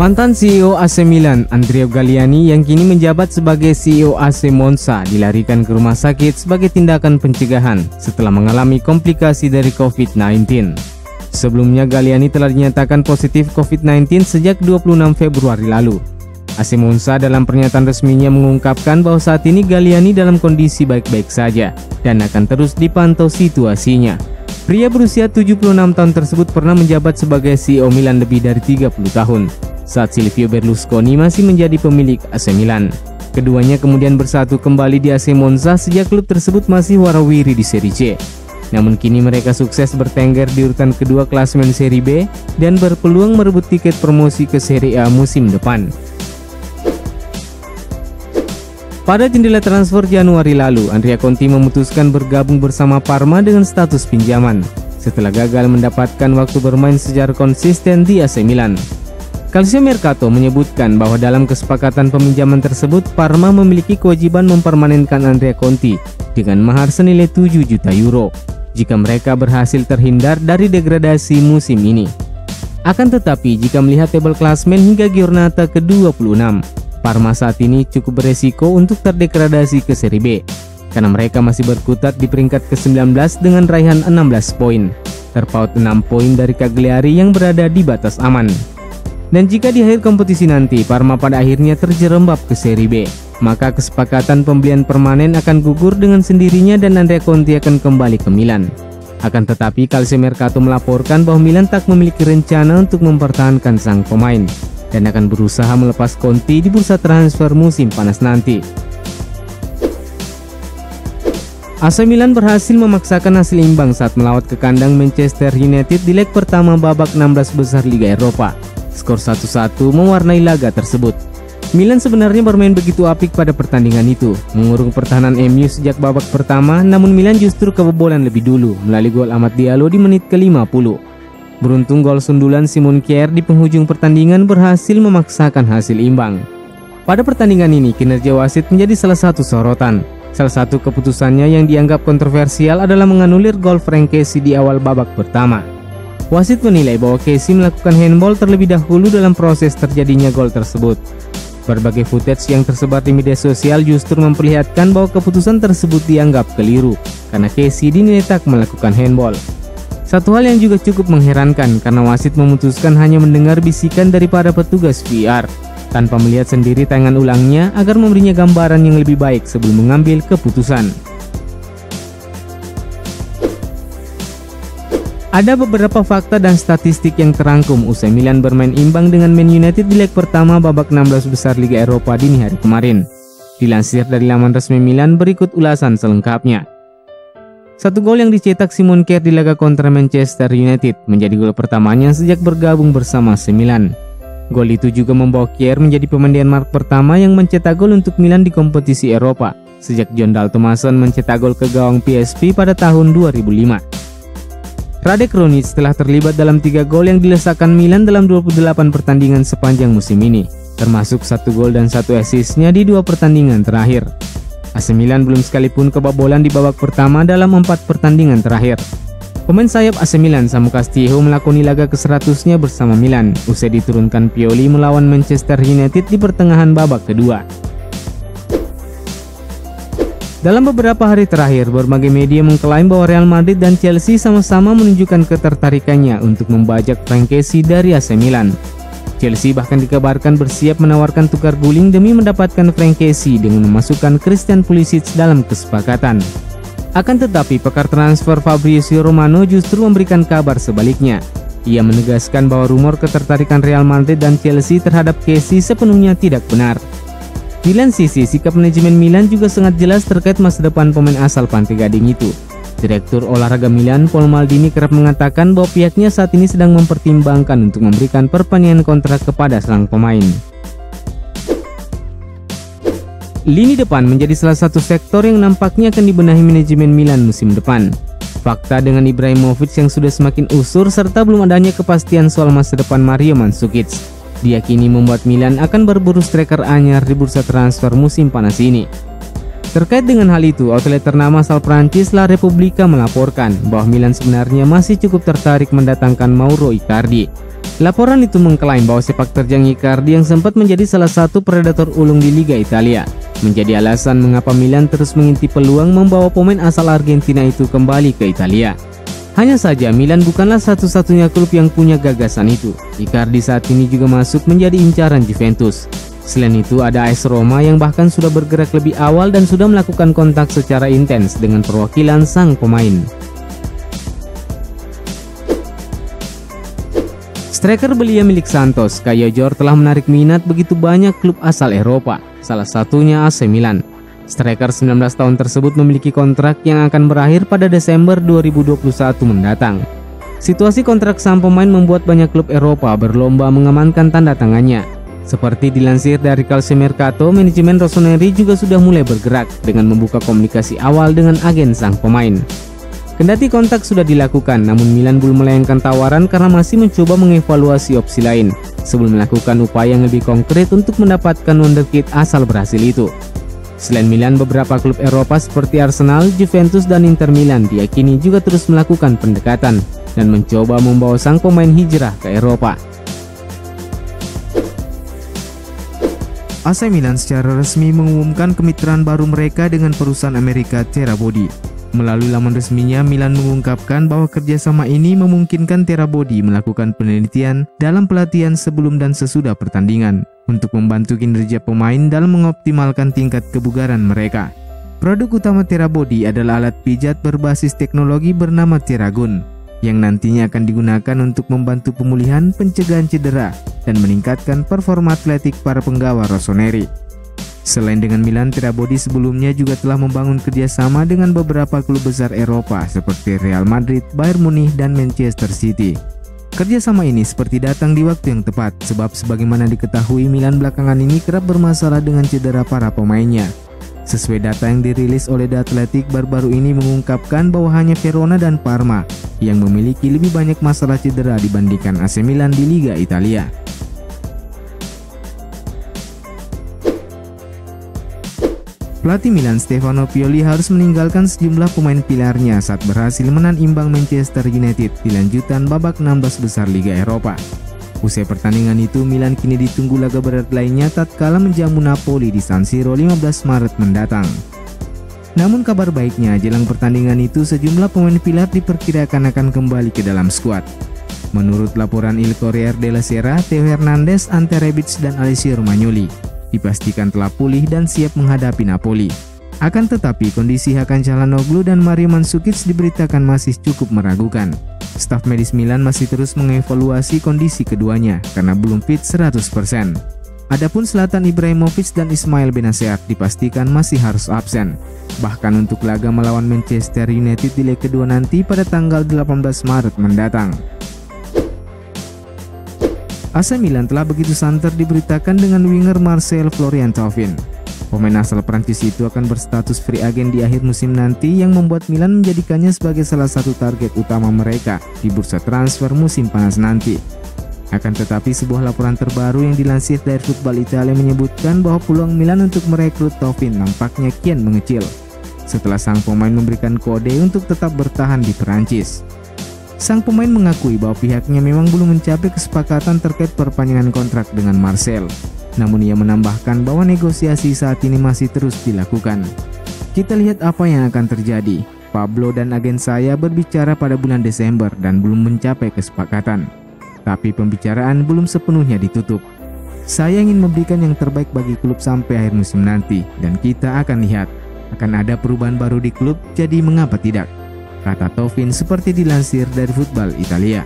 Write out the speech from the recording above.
Mantan CEO AC Milan, Andrea Galliani, yang kini menjabat sebagai CEO AC Monza, dilarikan ke rumah sakit sebagai tindakan pencegahan setelah mengalami komplikasi dari COVID-19. Sebelumnya, Galliani telah dinyatakan positif COVID-19 sejak 26 Februari lalu. AC Monza dalam pernyataan resminya mengungkapkan bahwa saat ini Galliani dalam kondisi baik-baik saja dan akan terus dipantau situasinya. Pria berusia 76 tahun tersebut pernah menjabat sebagai CEO Milan lebih dari 30 tahun, saat Silvio Berlusconi masih menjadi pemilik AC Milan. Keduanya kemudian bersatu kembali di AC Monza sejak klub tersebut masih warawiri di Serie C. Namun kini mereka sukses bertengger di urutan kedua klasemen Serie B dan berpeluang merebut tiket promosi ke Serie A musim depan. Pada jendela transfer Januari lalu, Andrea Conti memutuskan bergabung bersama Parma dengan status pinjaman setelah gagal mendapatkan waktu bermain secara konsisten di AC Milan. Calciomercato menyebutkan bahwa dalam kesepakatan peminjaman tersebut, Parma memiliki kewajiban mempermanenkan Andrea Conti dengan mahar senilai 7 juta euro jika mereka berhasil terhindar dari degradasi musim ini. Akan tetapi, jika melihat tabel klasmen hingga giornata ke-26, Parma saat ini cukup beresiko untuk terdegradasi ke Serie B, karena mereka masih berkutat di peringkat ke-19 dengan raihan 16 poin, terpaut 6 poin dari Cagliari yang berada di batas aman. Dan jika di akhir kompetisi nanti Parma pada akhirnya terjerembab ke Serie B, maka kesepakatan pembelian permanen akan gugur dengan sendirinya dan Andrea Conti akan kembali ke Milan. Akan tetapi, Calciomercato melaporkan bahwa Milan tak memiliki rencana untuk mempertahankan sang pemain dan akan berusaha melepas Conti di bursa transfer musim panas nanti. AC Milan berhasil memaksakan hasil imbang saat melawat ke kandang Manchester United di leg pertama babak 16 besar Liga Eropa. Skor 1-1 mewarnai laga tersebut. Milan sebenarnya bermain begitu apik pada pertandingan itu, mengurung pertahanan MU sejak babak pertama, namun Milan justru kebobolan lebih dulu melalui gol Amad Diallo di menit ke-50. Beruntung gol sundulan Simon Kjaer di penghujung pertandingan berhasil memaksakan hasil imbang. Pada pertandingan ini, kinerja wasit menjadi salah satu sorotan. Salah satu keputusannya yang dianggap kontroversial adalah menganulir gol Frank Kessie di awal babak pertama. Wasit menilai bahwa Kessie melakukan handball terlebih dahulu dalam proses terjadinya gol tersebut. Berbagai footage yang tersebar di media sosial justru memperlihatkan bahwa keputusan tersebut dianggap keliru karena Kessie dinilai tak melakukan handball. Satu hal yang juga cukup mengherankan karena wasit memutuskan hanya mendengar bisikan dari para petugas VR tanpa melihat sendiri tayangan ulangnya agar memberinya gambaran yang lebih baik sebelum mengambil keputusan. Ada beberapa fakta dan statistik yang terangkum usai Milan bermain imbang dengan Man United di leg pertama babak 16 besar Liga Eropa dini hari kemarin. Dilansir dari laman resmi Milan, berikut ulasan selengkapnya. Satu gol yang dicetak Simon Kjaer di laga kontra Manchester United menjadi gol pertamanya sejak bergabung bersama AC Milan. Gol itu juga membawa Kjaer menjadi pemain Denmark pertama yang mencetak gol untuk Milan di kompetisi Eropa sejak Jon Dahl Tomasson mencetak gol ke gawang PSV pada tahun 2005. Radek Krunic telah terlibat dalam 3 gol yang dilesakan Milan dalam 28 pertandingan sepanjang musim ini, termasuk 1 gol dan 1 assist-nya di 2 pertandingan terakhir. AC Milan belum sekalipun kebobolan di babak pertama dalam 4 pertandingan terakhir. Pemain sayap AC Milan Samu Castillejo melakoni laga ke-100-nya bersama Milan usai diturunkan Pioli melawan Manchester United di pertengahan babak kedua. Dalam beberapa hari terakhir, berbagai media mengklaim bahwa Real Madrid dan Chelsea sama-sama menunjukkan ketertarikannya untuk membajak Frank Kessie dari AC Milan. Chelsea bahkan dikabarkan bersiap menawarkan tukar guling demi mendapatkan Frank Kessie dengan memasukkan Christian Pulisic dalam kesepakatan. Akan tetapi, pakar transfer Fabrizio Romano justru memberikan kabar sebaliknya. Ia menegaskan bahwa rumor ketertarikan Real Madrid dan Chelsea terhadap Kessie sepenuhnya tidak benar. Di lain sisi, sikap manajemen Milan juga sangat jelas terkait masa depan pemain asal Pantai Gading itu. Direktur olahraga Milan, Paul Maldini, kerap mengatakan bahwa pihaknya saat ini sedang mempertimbangkan untuk memberikan perpanjangan kontrak kepada sang pemain. Lini depan menjadi salah satu sektor yang nampaknya akan dibenahi manajemen Milan musim depan. Fakta dengan Ibrahimovic yang sudah semakin usur serta belum adanya kepastian soal masa depan Mario Mandzukic diyakini membuat Milan akan berburu striker anyar di bursa transfer musim panas ini. Terkait dengan hal itu, outlet ternama asal Prancis La Repubblica melaporkan bahwa Milan sebenarnya masih cukup tertarik mendatangkan Mauro Icardi. Laporan itu mengklaim bahwa sepak terjang Icardi yang sempat menjadi salah satu predator ulung di Liga Italia menjadi alasan mengapa Milan terus mengintip peluang membawa pemain asal Argentina itu kembali ke Italia. Hanya saja Milan bukanlah satu-satunya klub yang punya gagasan itu. Icardi saat ini juga masuk menjadi incaran Juventus. Selain itu ada AS Roma yang bahkan sudah bergerak lebih awal dan sudah melakukan kontak secara intens dengan perwakilan sang pemain. Striker belia milik Santos, Caio Jorge telah menarik minat begitu banyak klub asal Eropa, salah satunya AC Milan. Striker 19 tahun tersebut memiliki kontrak yang akan berakhir pada Desember 2021 mendatang. Situasi kontrak sang pemain membuat banyak klub Eropa berlomba mengamankan tanda tangannya. Seperti dilansir dari Calciomercato, manajemen Rossoneri juga sudah mulai bergerak dengan membuka komunikasi awal dengan agen sang pemain. Kendati kontak sudah dilakukan, namun Milan belum melayangkan tawaran karena masih mencoba mengevaluasi opsi lain sebelum melakukan upaya yang lebih konkret untuk mendapatkan wonderkid asal Brasil itu. Selain Milan, beberapa klub Eropa seperti Arsenal, Juventus, dan Inter Milan diyakini juga terus melakukan pendekatan dan mencoba membawa sang pemain hijrah ke Eropa. AC Milan secara resmi mengumumkan kemitraan baru mereka dengan perusahaan Amerika Terabody. Melalui laman resminya, Milan mengungkapkan bahwa kerjasama ini memungkinkan Terabody melakukan penelitian dalam pelatihan sebelum dan sesudah pertandingan untuk membantu kinerja pemain dalam mengoptimalkan tingkat kebugaran mereka. Produk utama Terabody adalah alat pijat berbasis teknologi bernama Theragun yang nantinya akan digunakan untuk membantu pemulihan, pencegahan cedera, dan meningkatkan performa atletik para penggawa Rossoneri. Selain dengan Milan, Terabody sebelumnya juga telah membangun kerjasama dengan beberapa klub besar Eropa seperti Real Madrid, Bayern Munich, dan Manchester City. Kerjasama ini seperti datang di waktu yang tepat, sebab sebagaimana diketahui Milan belakangan ini kerap bermasalah dengan cedera para pemainnya. Sesuai data yang dirilis oleh The Athletic, baru-baru ini mengungkapkan bahwa hanya Verona dan Parma yang memiliki lebih banyak masalah cedera dibandingkan AC Milan di Liga Italia. Pelatih Milan Stefano Pioli harus meninggalkan sejumlah pemain pilarnya saat berhasil menahan imbang Manchester United di lanjutan babak 16 besar Liga Eropa. Usai pertandingan itu, Milan kini ditunggu laga berat lainnya tatkala menjamu Napoli di San Siro 15 Maret mendatang. Namun kabar baiknya, jelang pertandingan itu sejumlah pemain pilar diperkirakan akan kembali ke dalam skuad. Menurut laporan Il Corriere della Sera, Theo Hernandez, Ante Rebic, dan Alessio Romagnoli dipastikan telah pulih dan siap menghadapi Napoli. Akan tetapi kondisi Hakan Çalhanoğlu dan Mario Mandzukic diberitakan masih cukup meragukan. Staf medis Milan masih terus mengevaluasi kondisi keduanya karena belum fit 100%. Adapun Zlatan Ibrahimovic dan Ismail Benacer dipastikan masih harus absen. Bahkan untuk laga melawan Manchester United di leg kedua nanti pada tanggal 18 Maret mendatang. AC Milan telah begitu santer diberitakan dengan winger Marcel Florian Thauvin. Pemain asal Prancis itu akan berstatus free agent di akhir musim nanti yang membuat Milan menjadikannya sebagai salah satu target utama mereka di bursa transfer musim panas nanti. Akan tetapi sebuah laporan terbaru yang dilansir dari Football Italia menyebutkan bahwa peluang Milan untuk merekrut Thauvin nampaknya kian mengecil setelah sang pemain memberikan kode untuk tetap bertahan di Perancis. Sang pemain mengakui bahwa pihaknya memang belum mencapai kesepakatan terkait perpanjangan kontrak dengan Marcel. Namun ia menambahkan bahwa negosiasi saat ini masih terus dilakukan. Kita lihat apa yang akan terjadi. Pablo dan agen saya berbicara pada bulan Desember dan belum mencapai kesepakatan. Tapi pembicaraan belum sepenuhnya ditutup. Saya ingin memberikan yang terbaik bagi klub sampai akhir musim nanti dan kita akan lihat. Akan ada perubahan baru di klub, jadi mengapa tidak? Kata Thauvin seperti dilansir dari Football Italia.